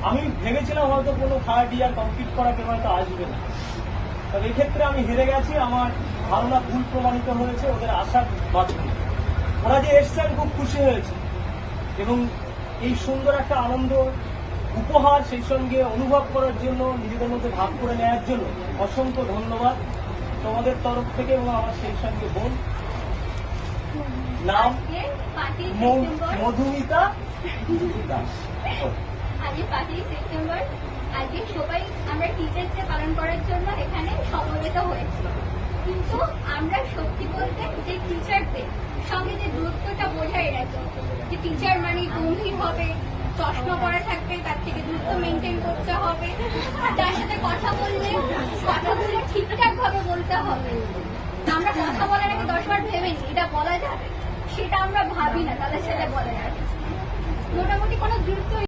আমি ভেবেছিলাম হয়তো কোনো থার্ড ইয়ার কমপ্লিট করা কেউ হয়তো আসবে না, তবে এক্ষেত্রে আমি হেরে গেছি। আমার ধারণা ভুল প্রমাণিত হয়েছে ওদের আশার মাধ্যমে। ওরা যে এসছেন খুব খুশি হয়েছে এবং এই সুন্দর একটা আনন্দ উপহার সেই সঙ্গে অনুভব করার জন্য, নিজেদের মধ্যে ভাগ করে নেওয়ার জন্য অসংখ্য ধন্যবাদ তোমাদের তরফ থেকে। এবং আমার সেই সঙ্গে বোন নাম মধুমিতা দাস। আজকে 5ই সেপ্টেম্বর, আজকে সবাই আমরা টিচার্স ডে পালন করার জন্য এখানে সমবেত হয়েছি। কিন্তু আমরা সত্যি বলতে যে টিচারদের সঙ্গে যে দূরত্বটা বজায় রাখি, যে টিচার মানে গম্ভীর হবে, চশমা পরা থাকবে, তার থেকে দূরত্ব মেনটেন করতে হবে, তার সাথে কথা বললে কথাগুলো ঠিকঠাক ভাবে বলতে হবে। আমরা কথা বলার আগে 10 বার ভেবে নিই এটা বলা যাবে, সেটা আমরা ভাবি না, তাদের সাথে বলা যাবে। মোটামুটি কোনো দূরত্ব